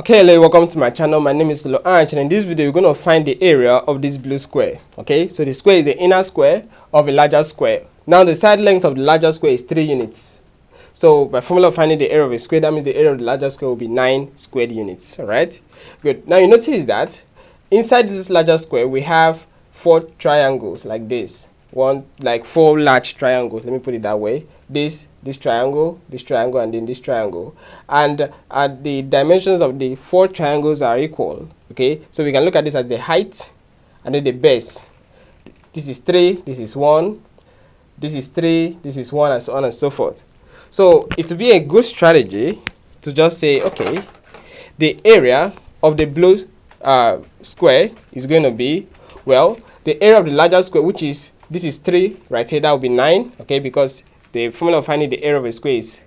Okay, hello, welcome to my channel. My name is Loanch, and in this video we're going to find the area of this blue square. Okay, so the square is the inner square of a larger square. Now the side length of the larger square is 3 units. So by formula of finding the area of a square, that means the area of the larger square will be 9 squared units. All right, good. Now you notice that inside this larger square we have 4 triangles like this. Like 4 large triangles, let me put it that way. This triangle, and then this triangle, and the dimensions of the 4 triangles are equal. Okay, so we can look at this as the height and then the base. This is 3, this is 1, this is 3, this is 1, and so on and so forth. So it would be a good strategy to just say, okay, the area of the blue square is going to be, well, the area of the larger square, which is, this is 3 right here, that will be 9. Okay, because the formula of finding the area of a square is,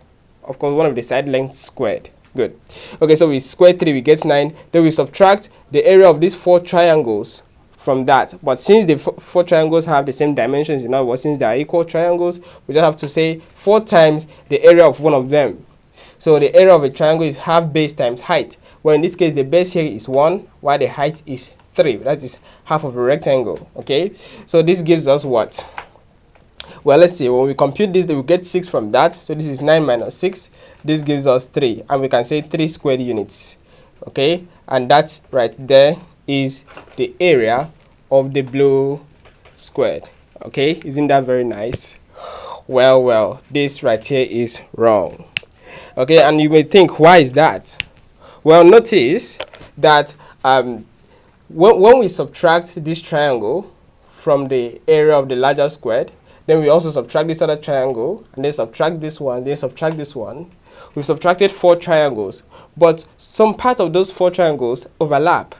of course, one of the side lengths squared. Good. Okay, so we square 3, we get 9. Then we subtract the area of these 4 triangles from that. But since the 4 triangles have the same dimensions, in other words, since they are equal triangles, we just have to say 4 times the area of one of them. So the area of a triangle is half base times height. Well, in this case, the base here is 1, while the height is 3. That is half of a rectangle. Okay, so this gives us what? Well, let's see. When we compute this, we will get 6 from that. So this is 9 minus 6. This gives us 3. And we can say 3 squared units. Okay, and that right there is the area of the blue squared. Okay, isn't that very nice? Well, this right here is wrong. Okay, and you may think, why is that? Well, notice that when we subtract this triangle from the area of the larger squared, then we also subtract this other triangle, and then subtract this one, then subtract this one. We've subtracted 4 triangles, but some part of those 4 triangles overlap.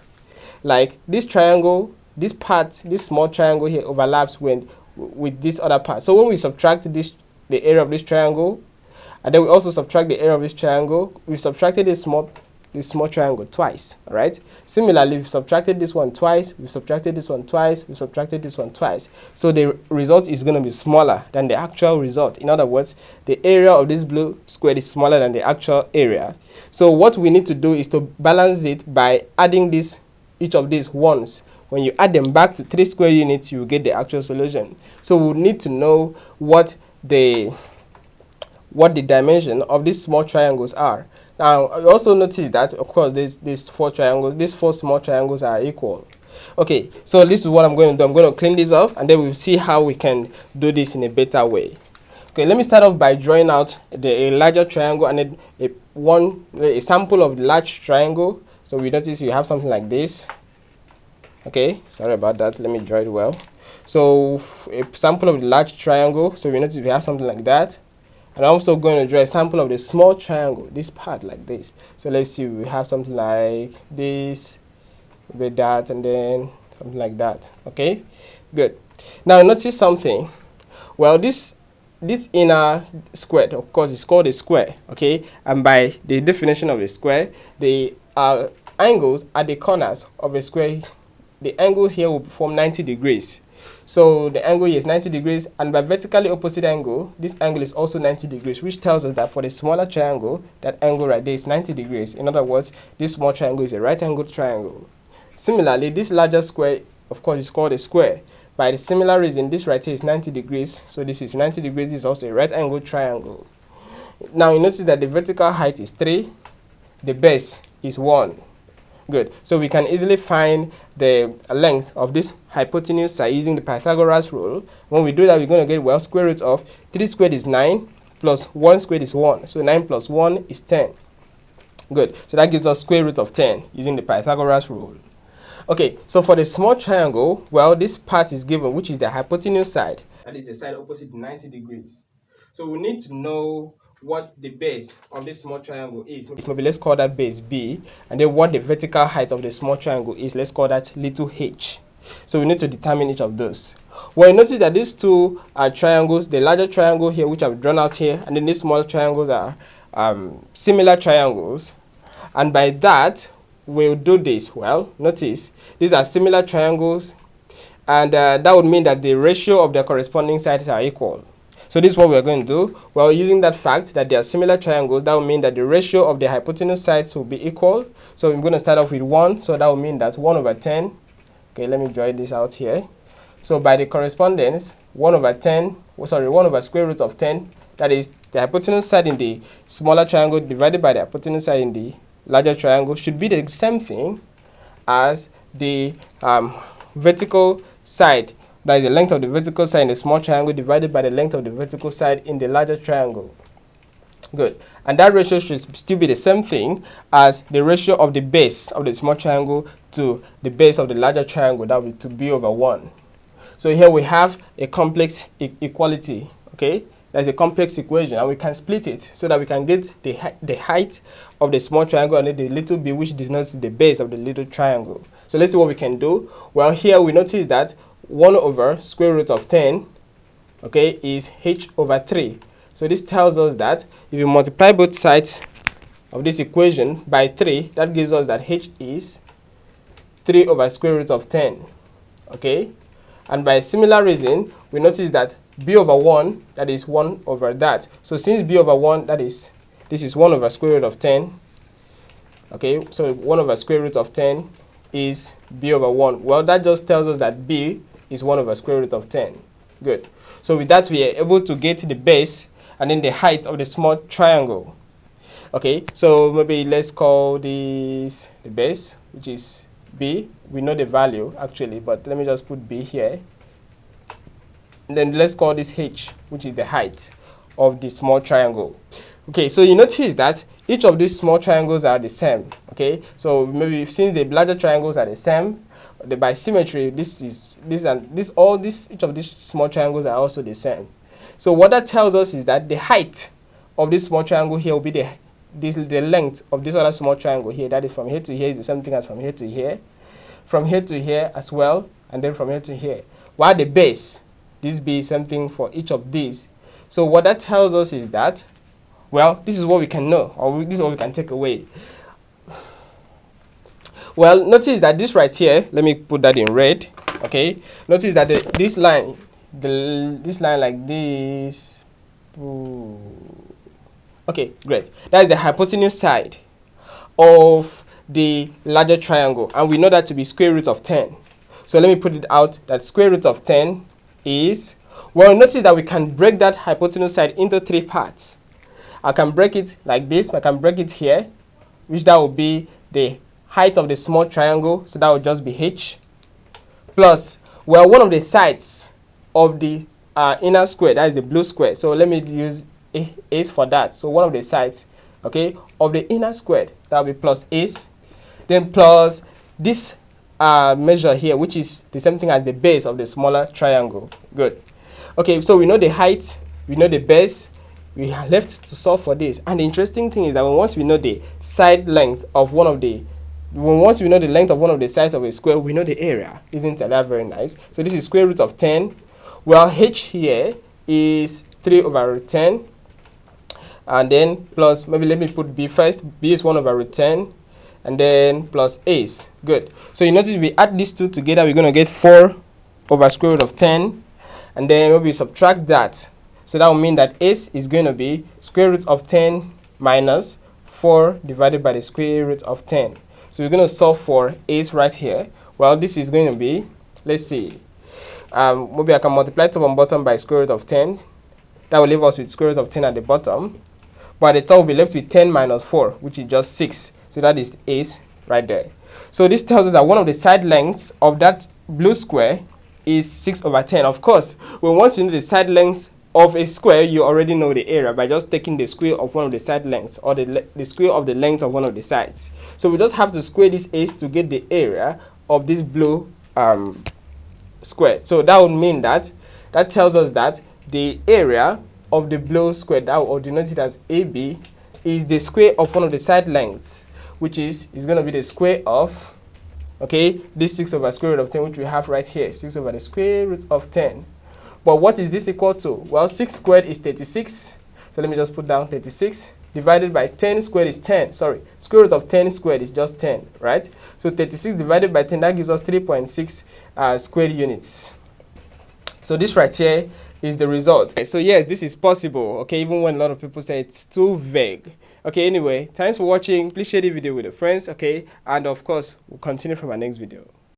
Like this triangle, this part, this small triangle here overlaps with this other part. So when we subtract the area of this triangle, and then we also subtract the area of this triangle, we subtracted this small triangle twice. All right, similarly, we've subtracted this one twice, we've subtracted this one twice, we've subtracted this one twice. So the result is going to be smaller than the actual result. In other words, the area of this blue square is smaller than the actual area. So what we need to do is to balance it by adding each of these ones. When you add them back to 3 square units, you will get the actual solution. So we need to know what the dimension of these small triangles are. Now, you also notice that, of course, these 4 triangles, these 4 small triangles are equal. Okay, so this is what I'm going to do. I'm going to clean this off, and then we'll see how we can do this in a better way. Okay, let me start off by drawing out a larger triangle and then a sample of the large triangle. So we notice you have something like this. Okay, sorry about that. Let me draw it well. So a sample of the large triangle. So we notice we have something like that. And I'm also going to draw a sample of the small triangle, this part like this. So let's see, we have something like this, with that, and then something like that. Okay, good. Now notice something. Well, this inner square, of course, is called a square. Okay, and by the definition of a square, the angles at the corners of a square, the angle here will form 90 degrees. So the angle here is 90 degrees, and by vertically opposite angle, this angle is also 90 degrees, which tells us that for the smaller triangle, that angle right there is 90 degrees. In other words, this small triangle is a right angled triangle. Similarly, this larger square, of course, is called a square. By the similar reason, this right here is 90 degrees, so this is 90 degrees, this is also a right angled triangle. Now you notice that the vertical height is 3, the base is 1. Good. So we can easily find the length of this hypotenuse side using the Pythagoras rule. When we do that, we're going to get, well, square root of 3 squared is 9 plus 1 squared is 1. So 9 plus 1 is 10. Good. So that gives us square root of 10 using the Pythagoras rule. Okay, so for the small triangle, well, this part is given, which is the hypotenuse side. That is the side opposite 90 degrees. So we need to know what the base of this small triangle is. Maybe let's call that base B, and then what the vertical height of the small triangle is, let's call that little h. So we need to determine each of those. Well, you notice that these two are triangles, the larger triangle here, which I've drawn out here, and then these small triangles are similar triangles. And by that, we'll do this. Well, notice these are similar triangles, and that would mean that the ratio of their corresponding sides are equal. So this is what we're going to do. Well, using that fact that they are similar triangles, that will mean that the ratio of the hypotenuse sides will be equal. So I'm going to start off with 1. So that will mean that 1 over 10. Okay, let me draw this out here. So by the correspondence, 1 over 10, sorry, 1 over square root of 10, that is the hypotenuse side in the smaller triangle divided by the hypotenuse side in the larger triangle, should be the same thing as the vertical side. That is the length of the vertical side in the small triangle divided by the length of the vertical side in the larger triangle. Good. And that ratio should still be the same thing as the ratio of the base of the small triangle to the base of the larger triangle. That will be to b over 1. So here we have a complex equality. Okay, there's a complex equation, and we can split it so that we can get the height of the small triangle and the little b, which denotes the base of the little triangle. So let's see what we can do. Well, here we notice that 1 over square root of 10, okay, is h over 3. So this tells us that if you multiply both sides of this equation by 3, that gives us that h is 3 over square root of 10. Okay, and by a similar reason, we notice that b over 1, that is 1 over that. So since b over 1, that is, this is 1 over square root of 10. Okay, so 1 over square root of 10 is b over 1. Well, that just tells us that b is 1 over square root of 10. Good. So with that, we are able to get the base and then the height of the small triangle. Okay, so maybe let's call this the base, which is b. We know the value actually, but let me just put b here. And then let's call this h, which is the height of the small triangle. Okay, so you notice that each of these small triangles are the same. Okay, so maybe since the larger triangles are the same, by symmetry, each of these small triangles are also the same. So what that tells us is that the height of this small triangle here will be the length of this other small triangle here. That is from here to here is the same thing as from here to here as well, and then from here to here. While the base, this b, is something for each of these. So what that tells us is that, well, this is what we can know, or this is what we can take away. Well, notice that this right here, let me put that in red. Okay, notice that this line like this. Ooh. Okay, great. That is the hypotenuse side of the larger triangle, and we know that to be square root of 10. So let me put it out that square root of 10 is, well, notice that we can break that hypotenuse side into 3 parts. I can break it like this. I can break it here, which that will be the height of the small triangle, so that will just be h, plus, well, one of the sides of the inner square, that is the blue square. So let me use ace for that. So one of the sides, okay, of the inner square, that will be plus ace, then plus this measure here, which is the same thing as the base of the smaller triangle. Good. Okay, so we know the height, we know the base, we are left to solve for this. And the interesting thing is that once we know the side length of once we know the length of one of the sides of a square, we know the area. Isn't that very nice? So this is square root of 10. Well, h here is 3 over root 10. And then plus, maybe let me put b first. B is 1 over root 10. And then plus ace. Good. So you notice we add these two together, we're going to get 4 over square root of 10. And then maybe subtract that. So that will mean that ace is going to be square root of 10 minus 4 divided by the square root of 10. So we're going to solve for ace right here. Well, this is going to be, let's see, maybe I can multiply top and bottom by square root of 10. That will leave us with square root of 10 at the bottom. But at the top, we'll be left with 10 minus 4, which is just 6. So that is ace right there. So this tells us that one of the side lengths of that blue square is 6 over 10. Of course, once you know the side length of a square, you already know the area by just taking the square of one of the side lengths, or the square of the length of one of the sides. So we just have to square this ace to get the area of this blue square. So that would mean that tells us that the area of the blue square, that will denote it as AB, is the square of one of the side lengths, which is going to be the square of, okay, this 6 over square root of 10, which we have right here, 6 over the square root of 10. But what is this equal to? Well, 6 squared is 36. So let me just put down 36. Divided by 10 squared is 10. Sorry, square root of 10 squared is just 10, right? So 36 divided by 10, that gives us 3.6 square units. So this right here is the result. Okay, so yes, this is possible, okay, even when a lot of people say it's too vague. Okay, anyway, thanks for watching. Please share the video with your friends, okay, and of course we'll continue from our next video.